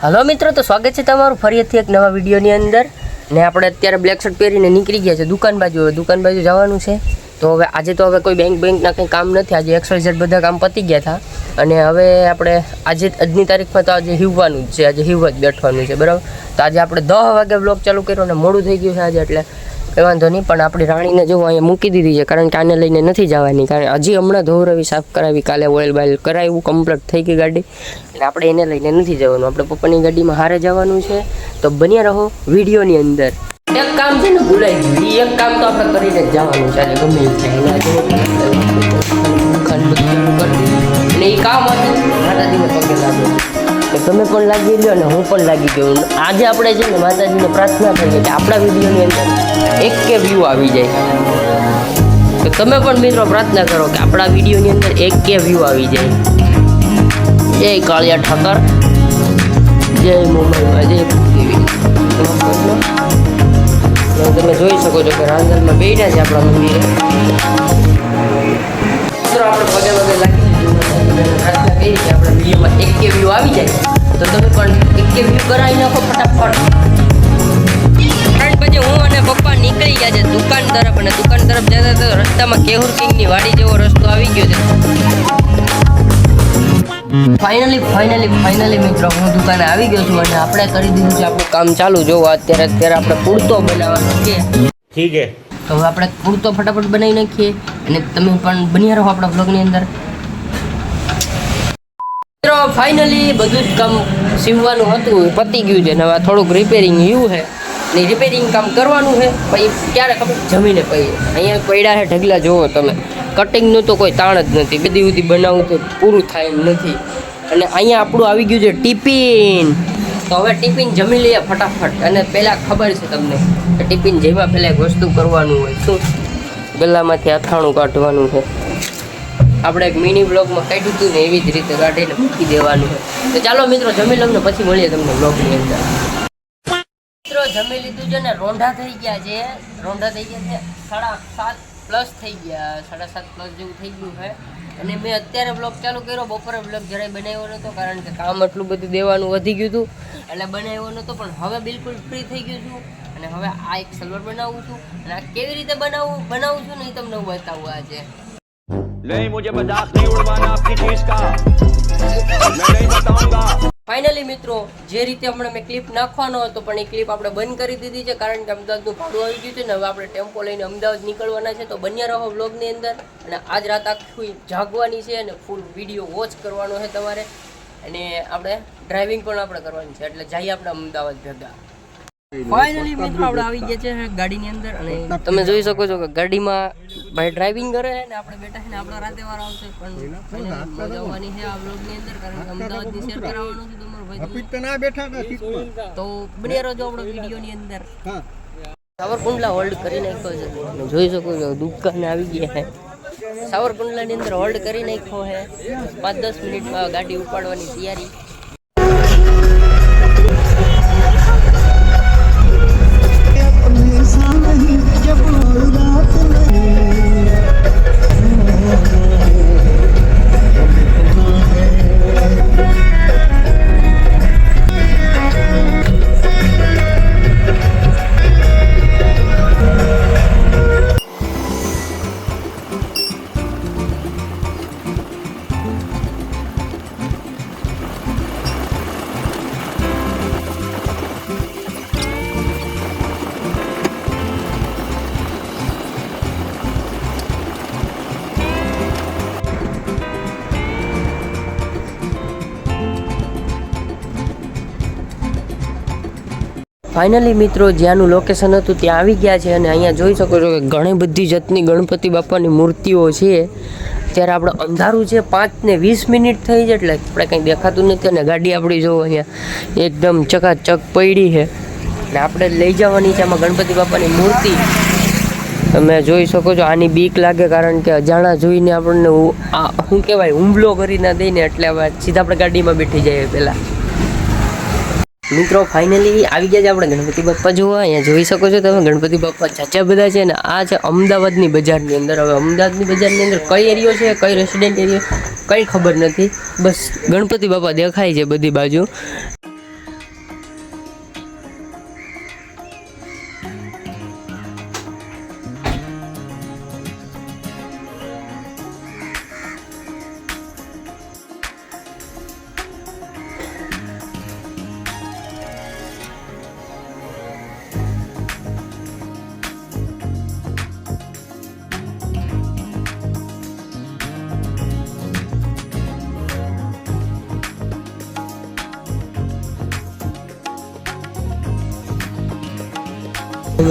Hello मित्रों, तो स्वागत है तमाરું ફરીથી એક નવા વિડીયોની અંદર ને આપણે અત્યારે બ્લેક શર્ટ પહેરીને નીકળી ગયા છે દુકાન બાજુ જવાનું છે। તો હવે આજે કોઈ બેંકના કંઈ કામ નથી, આજે XYZ બધા કામ પતી ગયા હતા અને હવે આપણે આજની તારીખમાં તો આજે હિવવાનું જ છે, આજે હિવવા જ બેઠવાનું છે, બરાબર। તો આજે આપણે 10 વાગે બ્લોગ ચાલુ કર્યો ને મોડું થઈ ગયું છે આજે, એટલે કંઈ વાંધો નહીં। પણ આપણી રાણીને જો અહીંયા મૂકી દીધી છે, કારણ કે આને લઈને નથી જવાની, કારણ હજી હમણાં ધોરવી સાફ કરાવી, કાલે ઓઇલ બાઇલ કરાવ્યું, કમ્પ્લીટ થઈ ગઈ ગાડી, એટલે આપણે એને લઈને નથી જવાનું, આપણે પપ્પાની ગાડીમાં હારે જવાનું છે। તો બન્યા રહો વિડીયોની અંદર। એક કામ છે ને ભૂલાઈ ગયું, એ એક કામ તો આપણે કરીને જ જવાનું છે આજે, ગમે એ થાય અને એ કામ હતું માતાજીને પગે લાગ્યો, તમે પણ લાગી લો ને હું પણ લાગી ગયો। આજે આપણે છે ને માતાજીને પ્રાર્થના કરીએ કે આપણા વિડીયોની અંદર 1K વ્યૂ આવી જાય, તો તમે પણ મિત્રો પ્રાર્થના કરો કે આપણા વિડીયોની અંદર 1K વ્યૂ આવી જાય। જય કાળિયા ઠાકર, જય મુંબઈમાં, જય ટીવી। તમે જોઈ શકો છો કે રાંધણમાં બેઠા છે આપણા મંદિરે, મિત્રો આપણે પગે લાગી પ્રાર્થના કરી કે આપણા વિડીયોમાં 1K વ્યૂ આવી જાય, તો તમે પણ 1K વ્યૂ કરાવી નાખો ફટાફટ। કારણ પછી હું અને પપ્પા નીકળી ગયા છે દુકાન તરફ, અને દુકાન તરફ જતા તો રસ્તામાં કેહુર કિંગની વાડી જેવો રસ્તો આવી ગયો છે। ફાઇનલી મિત્રો હું દુકાને આવી ગયો છું અને આપણે કરી દીધું છે આપણું કામ ચાલુ। જો અત્યારે આપણે પૂરતો બનાવવાનો છે, ઠીક છે, તો હવે આપણે પૂરતો ફટાફટ બનાવી નાખીએ અને તમે પણ બન્યા રહો આપણા બ્લોગની અંદર। મિત્રો ફાઇનલી બધું જ કામ સીવવાનું હતું પતી ગયું છે, હવે થોડુંક રિપેરિંગ એવું છે ને રિપેરિંગ કામ કરવાનું છે, પછી ક્યારે ખબર જમીને પછી અહીંયા પડ્યા છે ઢગલા, જુઓ તમે, કટિંગનું તો કોઈ તાણ જ નથી, બધી સુધી બનાવવું તો પૂરું થાય એમ નથી। અને અહીંયા આપણું આવી ગયું છે ટિફિન, તો હવે ટિફિન જમી લઈએ ફટાફટ। અને પહેલાં ખબર છે તમને કે ટિફિન જેમાં પહેલાં એક વસ્તુ કરવાનું હોય, શું? ગલામાંથી અથાણું કાઢવાનું છે, આપણે એક મિની બ્લોગમાં કાઢ્યું હતું ને એવી જ રીતે કાઢીને મૂકી દેવાનું છે। તો ચાલો મિત્રો જમી લઉં ને પછી મળીએ તમને બ્લોગની અંદર। મિત્રો જમી લીધું છે ને રોંઢા થઈ ગયા છે, 7:30+ થઈ ગયા, 7:30+ જેવું થઈ ગયું છે। અને મેં અત્યારે બ્લોગ ચાલુ કર્યો, બપોરે બ્લોગ જરાય બનાવ્યો નહોતો, કારણ કે કામ એટલું બધું દેવાનું વધી ગયું હતું, એટલે બનાવ્યો નહોતો। પણ હવે બિલકુલ ફ્રી થઈ ગયું છું અને હવે આ એક સલવર બનાવું છું, અને આ કેવી રીતે બનાવું છું ને એ તમને હું બતાવું આજે। नहीं मुझे मजाक नहीं उड़वाना आपकी चीज का, मैं नहीं बताऊंगा। ફાઇનલી મિત્રો જે રીતે હમણાં મેં ક્લિપ નાખવાનો હતો, પણ એ ક્લિપ આપણે બંધ કરી દીધી છે, કારણ કે અમદાવાદનું ભાડું આવી ગયું છે ને હવે આપણે ટેમ્પો લઈને અમદાવાદ નીકળવાના છે। તો બન્યા રહો બ્લોગની અંદર, અને આજ રાત આખી જાગવાની છે અને ફૂલ વિડીયો વોચ કરવાનો છે તમારે, અને આપણે ડ્રાઇવિંગ પણ આપણે કરવાની છે, એટલે જઈએ આપણે અમદાવાદ ભેગા। ફાઇનલી મિત્રો આપણે આવી ગયા છે ગાડીની અંદર, અને તમે જોઈ શકો છો કે ગાડીમાં ભાઈ ડ્રાઇવિંગ કરે છે ને આપણે બેઠા છે ને આપણા રાતે વાર આવશે, પણ મજા આવવાની છે આ બ્લોગની અંદર, કારણ કે અમદાવાદની શેર કરાવવાનું છે તમારો ભાઈ, તો બન્યા રહેજો આપણો વિડીયોની અંદર। સાવરકુંડલા હોલ્ડ કરી નાખ્યો છે, તમે જોઈ શકો છો દુકાને આવી ગયા છે, સાવરકુંડલાની અંદર હોલ્ડ કરી નાખ્યો છે, 5-10 મિનિટમાં ગાડી ઉપાડવાની તૈયારી। ફાઇનલી મિત્રો જ્યાંનું લોકેશન હતું ત્યાં આવી ગયા છે, અને અહીંયા જોઈ શકો છો કે ઘણી બધી જાતની ગણપતિ બાપાની મૂર્તિઓ છે। ત્યારે આપણે અંધારું છે, 5:20 થઈ છે, એટલે આપણે કંઈ દેખાતું નથી, અને ગાડી આપણી જો અહીંયા એકદમ ચકાચક પડી છે, અને આપણે લઈ જવાની છે આમાં ગણપતિ બાપાની મૂર્તિ। તમે જોઈ શકો છો આની બીક લાગે, કારણ કે અજાણા જોઈને આપણને શું કહેવાય હુમલો કરી ના દઈને, એટલે હવે સીધા આપણે ગાડીમાં બેઠી જઈએ પહેલાં। મિત્રો ફાઇનલી આવી ગયા છે આપણે ગણપતિ બાપ્પા જોવા। અહીંયા જોઈ શકો છો તમે ગણપતિ બાપ્પા ઝાઝા બધા છે, ને આ છે અમદાવાદની બજારની અંદર। હવે અમદાવાદની બજારની અંદર કઈ એરિયો છે, કઈ રેસિડેન્ટ એરિયો, કંઈ ખબર નથી, બસ ગણપતિ બાપા દેખાય છે બધી બાજુ।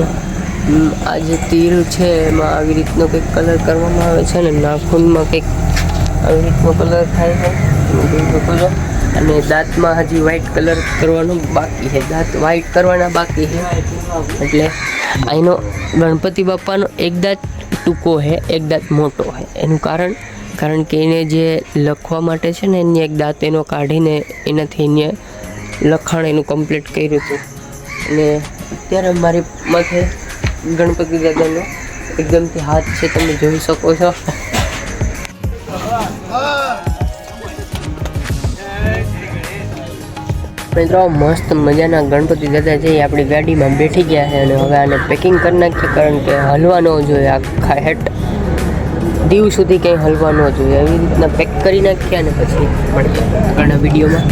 અહીંયા આ જે તીર છે એમાં આવી રીતનો કંઈક કલર કરવામાં આવે છે અને નાખૂનમાં કંઈક આવી રીતનો કલર થાય છે તમે જોઈ શકો છો. અને દાંતમાં હજી વ્હાઈટ કલર કરવાનો બાકી છે, દાંત વ્હાઈટ કરવાના બાકી છે. એટલે અહીંનો ગણપતિ બાપાનો એક દાંત ટૂંકો છે, એક દાંત મોટો છે. એનું કારણ કે એને જે લખવા માટે છે ને એની એક દાંત એનો કાઢીને એનાથી એને લખાણ એનું કમ્પ્લીટ કર્યું હતું. અને અત્યારે મારી માથે ગણપતિ દાદાનો એકદમથી હાથ છે, તમે જોઈ શકો છો. મિત્રો મસ્ત મજાના ગણપતિ દાદા છે એ આપણી ગાડીમાં બેઠી ગયા છે અને હવે આને પેકિંગ કરી નાખીએ, કારણ કે હલવા ન જોઈએ. આખા હેઠ દીવ સુધી કંઈ હલવા ન જોઈએ. એવી રીતના પેક કરી નાખીએ અને પછી મળીએ આગળના વિડીયોમાં.